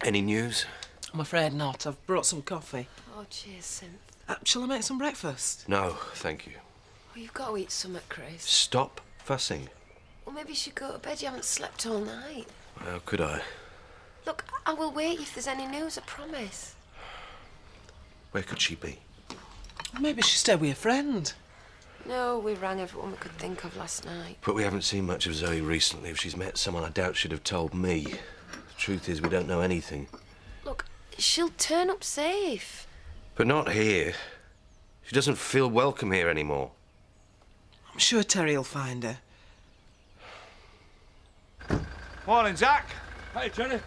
Any news? I'm afraid not. I've brought some coffee. Oh, cheers, Synth. Shall I make some breakfast? No, thank you. Oh, you've got to eat something, Chris. Stop fussing. Well, maybe you should go to bed. You haven't slept all night. How could I? Look, I will wait if there's any news, I promise. Where could she be? Maybe she stayed with a friend. No, we rang everyone we could think of last night. But we haven't seen much of Zoe recently. If she's met someone, I doubt she'd have told me. The truth is, we don't know anything. Look, she'll turn up safe. But not here. She doesn't feel welcome here anymore. I'm sure Terry'll find her. Morning, Zach. Hey, Terry.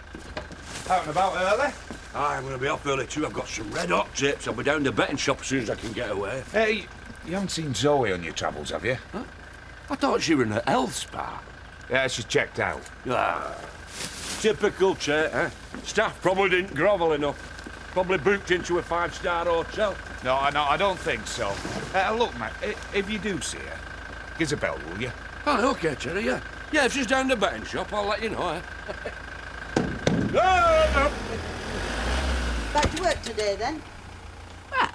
Out and about early. I'm going to be off early too. I've got some red hot tips. I'll be down the betting shop as soon as I can get away. Hey, you haven't seen Zoe on your travels, have you? Huh? I thought she were in a health spa. Yeah, she's checked out. Ah, typical Chet, eh? Staff probably didn't grovel enough. Probably booked into a five-star hotel. No, I don't think so. Look, mate, if you do see her, give us a bell, will you? Oh, OK, Terry, yeah. Yeah, if she's down the betting shop, I'll let you know, eh? Back to work today, then? Well,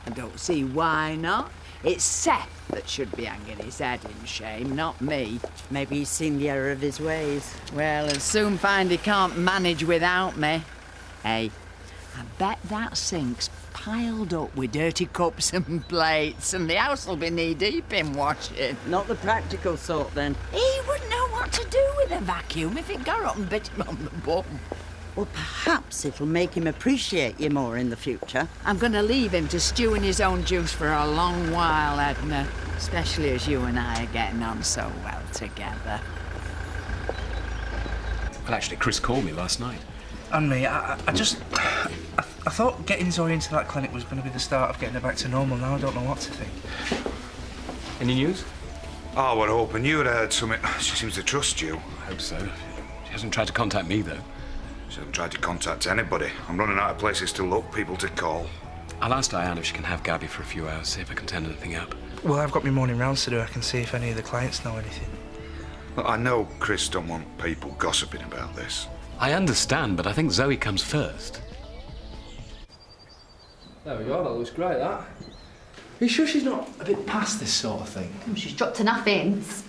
I don't see why not. It's Seth that should be hanging his head in shame, not me. Maybe he's seen the error of his ways. Well, he'll soon find he can't manage without me. Hey, I bet that sink's piled up with dirty cups and plates, and the house will be knee-deep in washing. Not the practical sort, then. He wouldn't know what to do with a vacuum if it got up and bit him on the bum. Well, perhaps it'll make him appreciate you more in the future. I'm going to leave him to stew in his own juice for a long while, Edna. Especially as you and I are getting on so well together. Well, actually, Chris called me last night. And me, I thought getting Zoe into that clinic was going to be the start of getting her back to normal. Now I don't know what to think. Any news? Oh, we're hoping you'd heard something. She seems to trust you. I hope so. She hasn't tried to contact me, though. She hasn't tried to contact anybody. I'm running out of places to look, people to call. I'll ask Diane if she can have Gabby for a few hours, see if I can turn anything up. Well, I've got my morning rounds to do. I can see if any of the clients know anything. Look, I know Chris don't want people gossiping about this. I understand, but I think Zoe comes first. There we go, that looks great, that. Are you sure she's not a bit past this sort of thing? She's dropped enough hints.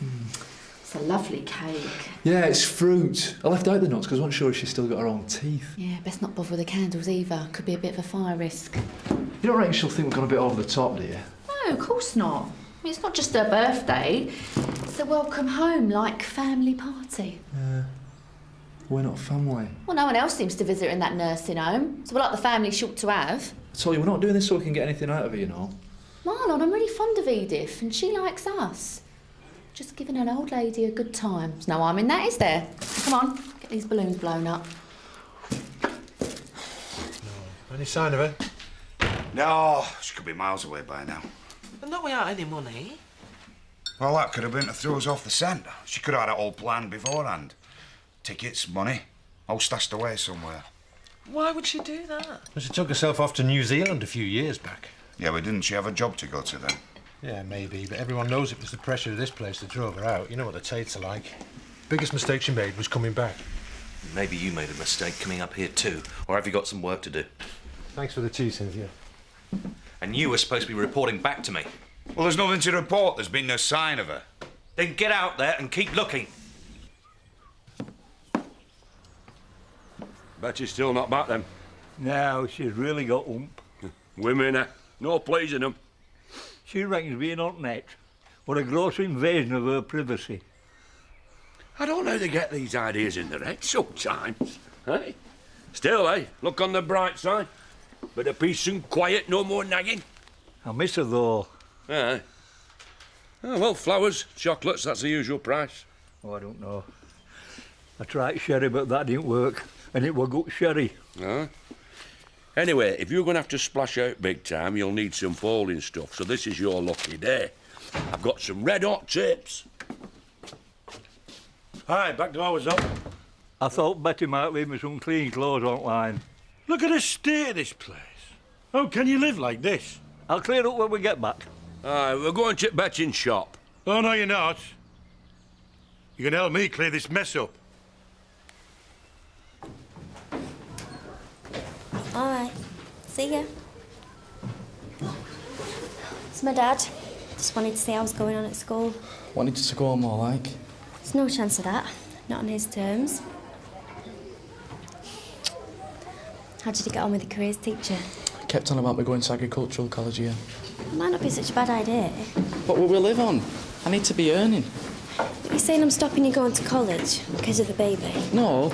It's a lovely cake. Yeah, it's fruit. I left out the nuts because I wasn't sure if she's still got her own teeth. Yeah, best not bother with the candles either. Could be a bit of a fire risk. You don't reckon she'll think we've gone a bit over the top, do you? No, of course not. I mean, it's not just her birthday. It's a welcome home, like, family party. Yeah. We're not family. Well, no one else seems to visit her in that nursing home, so we're like the family short to have. I told you, we're not doing this so we can get anything out of her, you know. Marlon, I'm really fond of Edith, and she likes us. Just giving an old lady a good time. There's no harm in that, is there? Come on, get these balloons blown up. No. Any sign of her? No, she could be miles away by now. But not without any money. Well, that could have been to throw us off the scent. She could have had it all planned beforehand. Tickets, money, all stashed away somewhere. Why would she do that? Well, she took herself off to New Zealand a few years back. Yeah, but didn't she have a job to go to then? Yeah, maybe, but everyone knows it was the pressure of this place that drove her out. You know what the Tates are like. Biggest mistake she made was coming back. Maybe you made a mistake coming up here too, or have you got some work to do? Thanks for the tea, Cynthia. And you were supposed to be reporting back to me. Well, there's nothing to report. There's been no sign of her. Then get out there and keep looking. Bet she's still not back then. No, she's really got ump. Women, no pleasing them. She reckons being on net. What a gross invasion of her privacy. I don't know how they get these ideas in their head sometimes, eh? Still, look on the bright side. Bit of peace and quiet, no more nagging. I miss her, though. Aye. Oh, well, flowers, chocolates, that's the usual price. Oh, I don't know. I tried sherry, but that didn't work. And it was good sherry. Aye. Anyway, if you're going to have to splash out big time, you'll need some folding stuff, so this is your lucky day. I've got some red-hot tips. Hi, back to hours up. I thought Betty might leave me some clean clothes online. Look at the state of this place. How can you live like this? I'll clear up when we get back. Aye, we're going to Betty's shop. Oh, no, you're not. You can help me clear this mess up. All right. See ya. It's my dad. Just wanted to see how I was going on at school. Wanted you to go home more like. There's no chance of that. Not on his terms. How did you get on with the careers teacher? Kept on about me going to agricultural college here. It might not be such a bad idea. What will we live on? I need to be earning. You're saying I'm stopping you going to college because of the baby? No,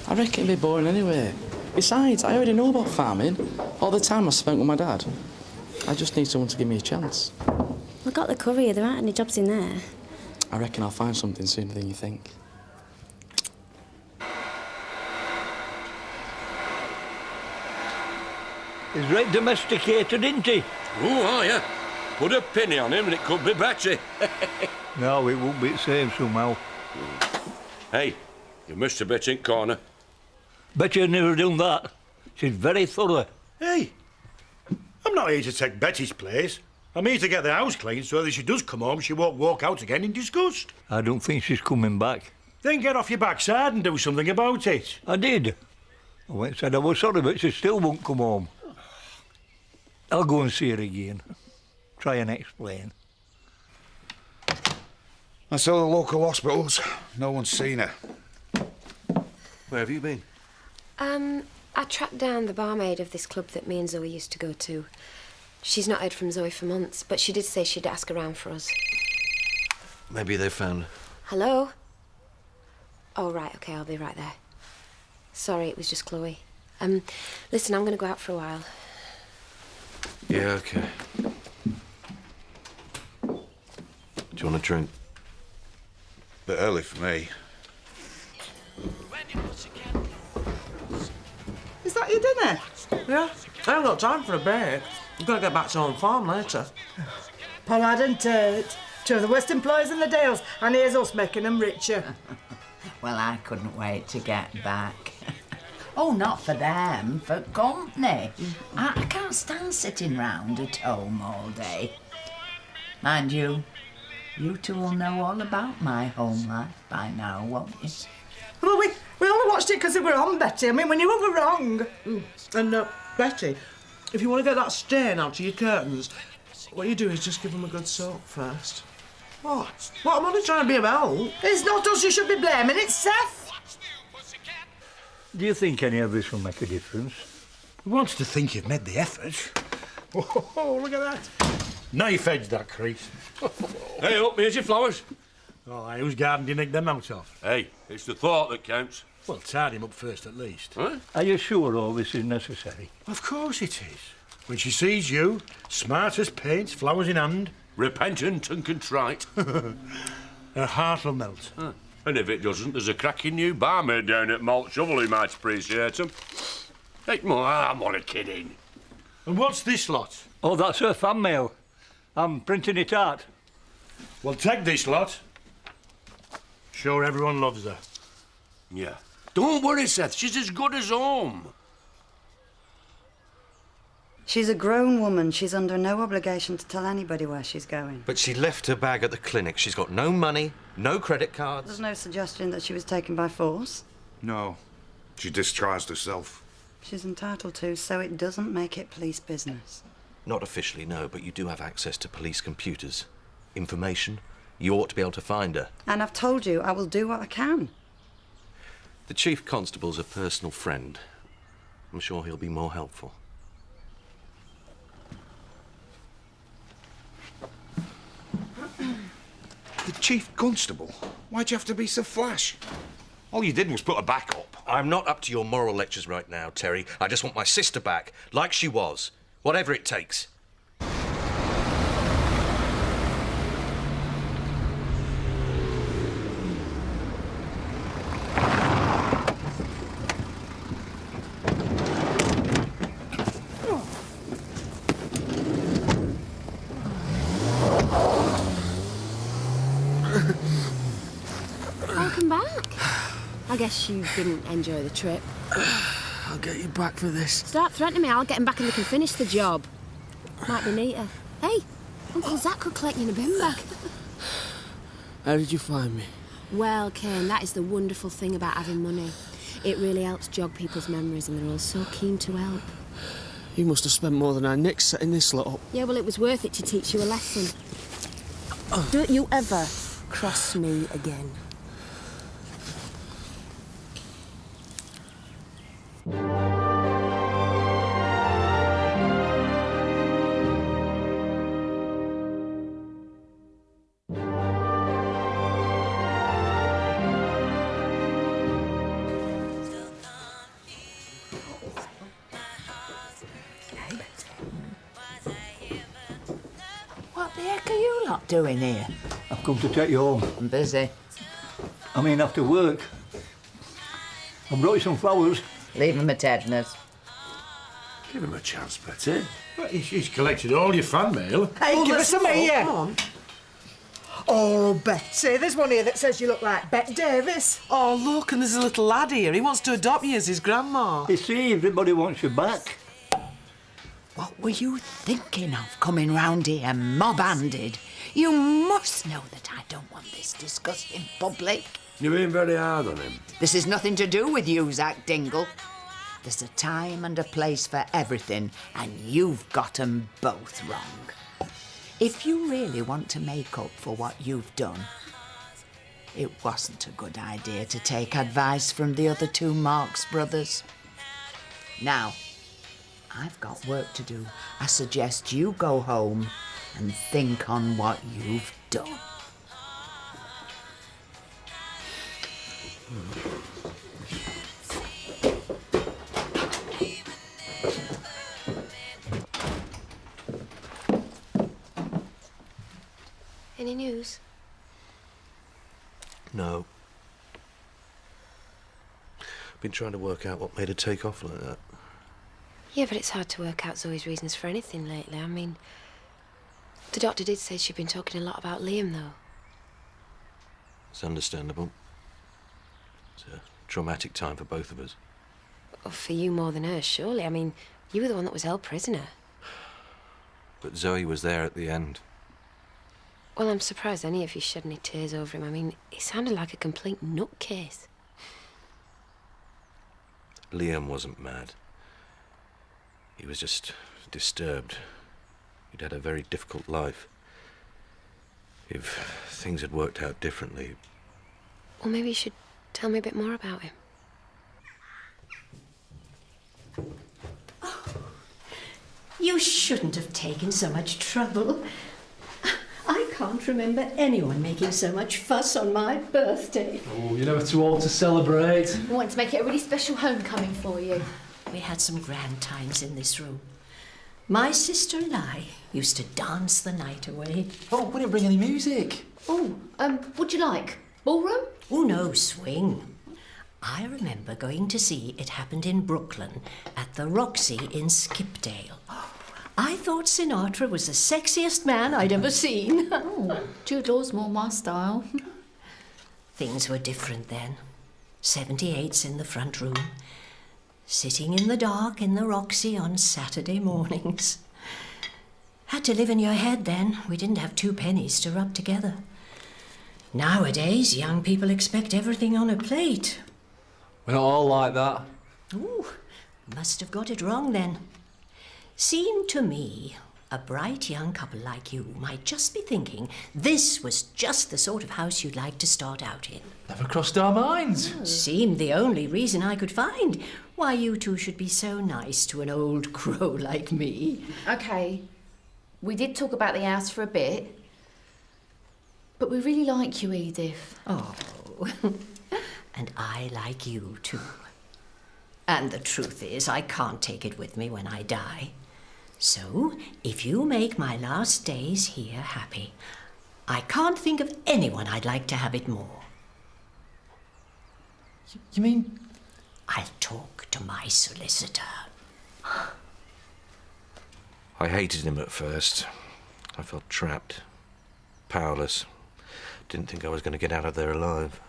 I reckon it'd be boring anyway. Besides, I already know about farming. All the time I spent with my dad. I just need someone to give me a chance. I got the courier. There aren't any jobs in there. I reckon I'll find something sooner than you think. He's right domesticated, isn't he? Oh, yeah. Put a penny on him and it could be Betty. No, it won't be the same somehow. Hey, you missed a bit in corner. Betty had never done that. She's very thorough. Hey, I'm not here to take Betty's place. I'm here to get the house clean so that if she does come home, she won't walk out again in disgust. I don't think she's coming back. Then get off your backside and do something about it. I did. I went and said I was sorry, but she still won't come home. I'll go and see her again. Try and explain. I saw the local hospitals. No one's seen her. Where have you been? I tracked down the barmaid of this club that me and Zoe used to go to. She's not heard from Zoe for months, but she did say she'd ask around for us. Maybe they found... Hello? Oh, right, OK, I'll be right there. Sorry, it was just Chloe. Listen, I'm going to go out for a while. Yeah, OK. Do you want a drink? Bit early for me. Is that your dinner? Yeah. I haven't got time for a break. I've got to get back to home farm later. Pollard and Turt, two of the worst employees in the Dales, and here's us making them richer. Well, I couldn't wait to get back. Oh, not for them, for company. I can't stand sitting round at home all day. Mind you, you two will know all about my home life by now, won't you? Well, we only watched it because we were on, Betty. I mean, we knew we were wrong. And, Betty, if you want to get that stain out of your curtains, what you do is just give them a good soak first. What? What? I'm only trying to be of help. It's not us you should be blaming, it's Seth. Do you think any of this will make a difference? Who wants to think you've made the effort? Oh, look at that. Knife edge, that crease. Hey, up, here's your flowers. Oh, whose garden do you nick them out of? Hey, it's the thought that counts. Well, tidy him up first, at least. Huh? Are you sure all this is necessary? Of course it is. When she sees you, smart as paint, flowers in hand... Repentant and contrite. her heart will melt. Huh. And if it doesn't, there's a cracking new barmaid down at Malt Shovel who might appreciate them. Hey, I'm only kidding. And what's this lot? Oh, that's her fan mail. I'm printing it out. Well, take this lot. Sure everyone loves her. Yeah. Don't worry, Seth. She's as good as home. She's a grown woman. She's under no obligation to tell anybody where she's going. But she left her bag at the clinic. She's got no money, no credit cards. There's no suggestion that she was taken by force. No. She discharged herself. She's entitled to, so it doesn't make it police business. Not officially, no, but you do have access to police computers. Information. You ought to be able to find her. And I've told you I will do what I can. The Chief Constable's a personal friend. I'm sure he'll be more helpful. The Chief Constable? Why'd you have to be so flash? All you did was put her back up. I'm not up to your moral lectures right now, Terry. I just want my sister back, like she was. Whatever it takes. Welcome back. I guess you didn't enjoy the trip. I'll get you back for this. Start threatening me, I'll get him back and they can finish the job. Might be neater. Hey, Uncle Zach could collect you in a bin bag. How did you find me? Well, Kane, that is the wonderful thing about having money. It really helps jog people's memories, and they're all so keen to help. You must have spent more than our nicks setting this lot up. Yeah, well, it was worth it to teach you a lesson. Don't you ever cross me again. What the heck are you lot doing here? I've come to take you home. I'm busy. I mean, after work. I brought you some flowers. Leave him at Edna's. Give him a chance, Betty. Well, he's collected all your fan mail. Hey, give us some here. Come on. Oh, Betsy, there's one here that says you look like Bet Davis. Oh, look, and there's a little lad here. He wants to adopt you as his grandma. You see, everybody wants you back. What were you thinking of coming round here mob-handed? You must know that I don't want this discussed in public. You're being very hard on him. This is nothing to do with you, Zach Dingle. There's a time and a place for everything, and you've got 'em both wrong. If you really want to make up for what you've done, it wasn't a good idea to take advice from the other two Marx brothers. Now, I've got work to do. I suggest you go home and think on what you've done. Any news? No. Been trying to work out what made her take off like that. Yeah, but it's hard to work out Zoe's reasons for anything lately. I mean, the doctor did say she'd been talking a lot about Liam, though. It's understandable. It's a traumatic time for both of us. Oh, for you more than her, surely. I mean, you were the one that was held prisoner. But Zoe was there at the end. Well, I'm surprised any of you shed any tears over him. I mean, he sounded like a complete nutcase. Liam wasn't mad. He was just disturbed. He'd had a very difficult life. If things had worked out differently... Well, maybe you should tell me a bit more about him. You shouldn't have taken so much trouble. I can't remember anyone making so much fuss on my birthday. Oh, you're never too old to celebrate. We want to make it a really special homecoming for you. We had some grand times in this room. My sister and I used to dance the night away. Oh, we didn't bring any music. Oh, what'd you like? Ballroom? Oh, no, swing. I remember going to see It Happened in Brooklyn at the Roxy in Skipdale. I thought Sinatra was the sexiest man I'd ever seen. Oh, Jude Law's more my style. Things were different then. 78's in the front room. Sitting in the dark in the Roxy on Saturday mornings. Had to live in your head then. We didn't have 2 pennies to rub together. Nowadays, young people expect everything on a plate. We're not all like that. Ooh, must have got it wrong then. Seemed to me a bright young couple like you might just be thinking this was just the sort of house you'd like to start out in. Never crossed our minds. Seemed the only reason I could find why you two should be so nice to an old crow like me. OK, we did talk about the house for a bit, but we really like you, Edith. Oh, and I like you too. And the truth is, I can't take it with me when I die. So, if you make my last days here happy, I can't think of anyone I'd like to have it more. You mean? I'll talk to my solicitor. I hated him at first. I felt trapped, powerless. Didn't think I was going to get out of there alive.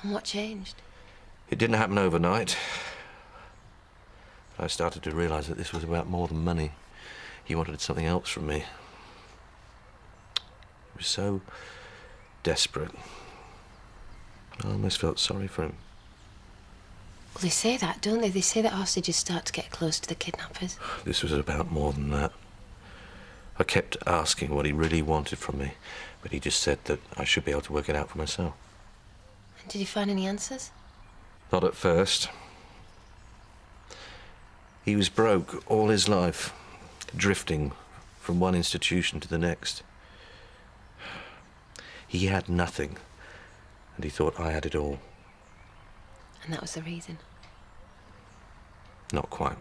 And what changed? It didn't happen overnight. I started to realise that this was about more than money. He wanted something else from me. He was so desperate. I almost felt sorry for him. Well, they say that, don't they? They say that hostages start to get close to the kidnappers. This was about more than that. I kept asking what he really wanted from me, but he just said that I should be able to work it out for myself. And did you find any answers? Not at first. He was broke all his life, drifting from one institution to the next. He had nothing, and he thought I had it all. And that was the reason? Not quite.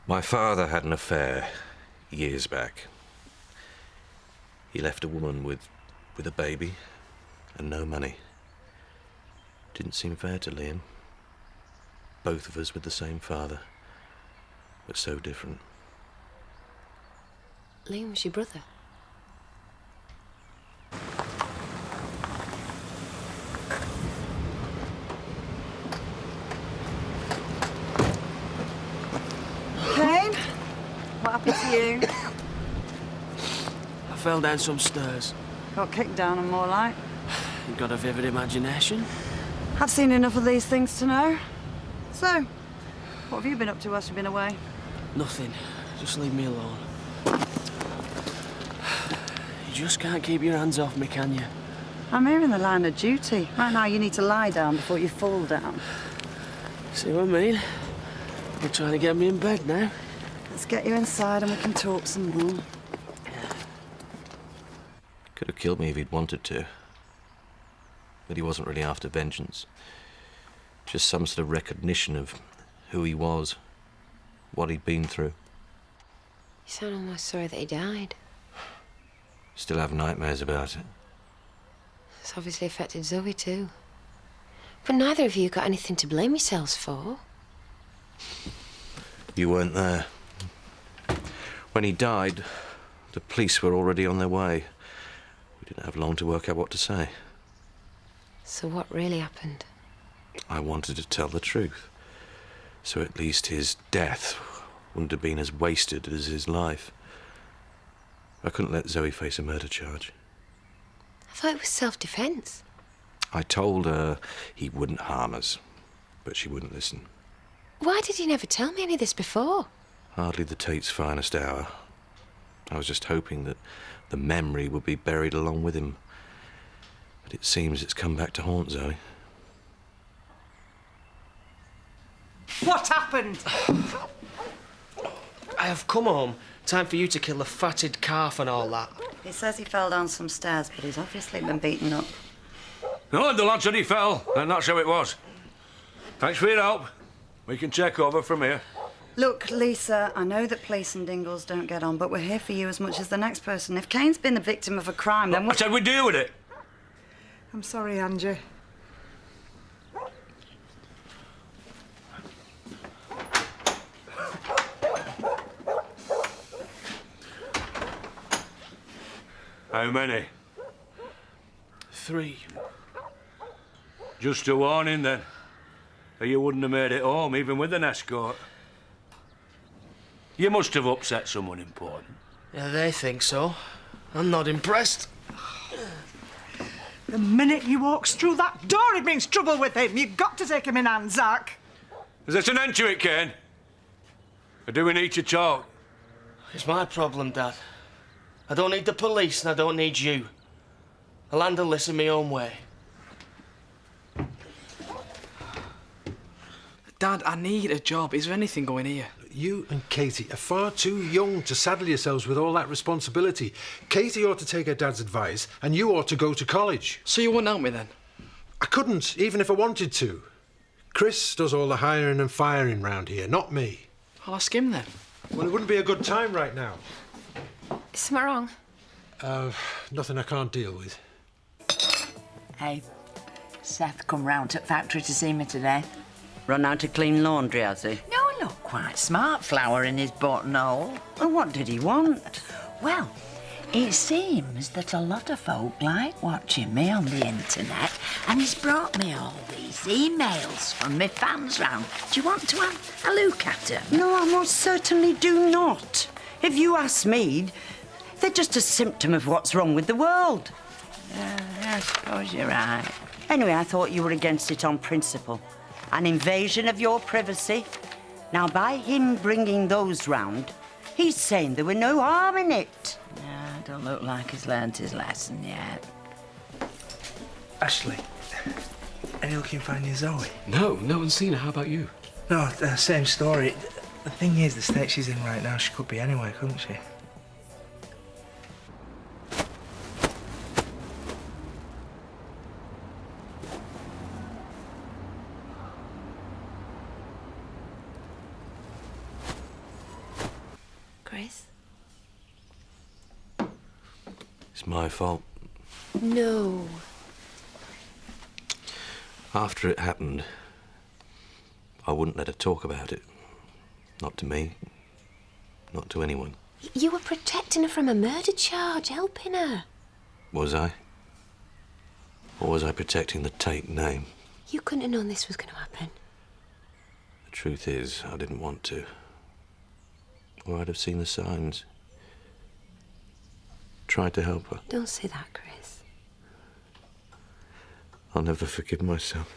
My father had an affair years back. He left a woman with a baby and no money. Didn't seem fair to Liam. Both of us with the same father, but so different. Liam was your brother? Kane, what happened to you? I fell down some stairs. Got kicked down and more like. You got a vivid imagination. I've seen enough of these things to know. So, what have you been up to whilst you've been away? Nothing. Just leave me alone. You just can't keep your hands off me, can you? I'm here in the line of duty. Right now, you need to lie down before you fall down. See what I mean? You're trying to get me in bed now. Let's get you inside and we can talk some more. Could have killed me if he'd wanted to. But he wasn't really after vengeance. Just some sort of recognition of who he was, what he'd been through. You sound almost sorry that he died. Still have nightmares about it. It's obviously affected Zoe too. But neither of you got anything to blame yourselves for. You weren't there. When he died, the police were already on their way. We didn't have long to work out what to say. So what really happened? I wanted to tell the truth. So at least his death wouldn't have been as wasted as his life. I couldn't let Zoe face a murder charge. I thought it was self-defense. I told her he wouldn't harm us, but she wouldn't listen. Why did you never tell me any of this before? Hardly the Tate's finest hour. I was just hoping that the memory would be buried along with him. But it seems it's come back to haunt Zoe. What happened? I have come home. Time for you to kill the fatted calf and all that. He says he fell down some stairs, but he's obviously been beaten up. No, the lad said he fell, and that's how it was. Thanks for your help. We can take over from here. Look, Lisa, I know that police and Dingles don't get on, but we're here for you as much as the next person. If Kane's been the victim of a crime, then I said we deal with it. I'm sorry, Angie. How many? 3. Just a warning, then. Or you wouldn't have made it home, even with an escort. You must have upset someone important. Yeah, they think so. I'm not impressed. The minute he walks through that door, it means trouble with him. You've got to take him in hand, Zach. Is there an end to it, Kane? Or do we need to talk? It's my problem, Dad. I don't need the police and I don't need you. I'll handle this in my own way. Dad, I need a job. Is there anything going here? You and Katie are far too young to saddle yourselves with all that responsibility. Katie ought to take her dad's advice, and you ought to go to college. So you wouldn't help me then? I couldn't, even if I wanted to. Chris does all the hiring and firing round here, not me. I'll ask him then. Well, it wouldn't be a good time right now. Is something wrong? Nothing I can't deal with. Hey, Seth come round to the factory to see me today. Run out to clean laundry, has he? No, not quite smart, flower in his buttonhole. Well, what did he want? Well, it seems that a lot of folk like watching me on the internet, and he's brought me all these emails from my fans round. Do you want to have a look at them? No, I most certainly do not. If you ask me, they're just a symptom of what's wrong with the world. Yeah, I suppose you're right. Anyway, I thought you were against it on principle. An invasion of your privacy. Now, by him bringing those round, he's saying there were no harm in it. Yeah, don't look like he's learnt his lesson yet. Ashley, any luck in finding Zoe? No, no one's seen her. How about you? No, same story. The thing is, the state she's in right now, she could be anywhere, couldn't she? Chris? It's my fault. No. After it happened, I wouldn't let her talk about it. Not to me. Not to anyone. You were protecting her from a murder charge, helping her. Was I? Or was I protecting the Tate name? You couldn't have known this was going to happen. The truth is, I didn't want to. Or I'd have seen the signs. Tried to help her. Don't say that, Chris. I'll never forgive myself.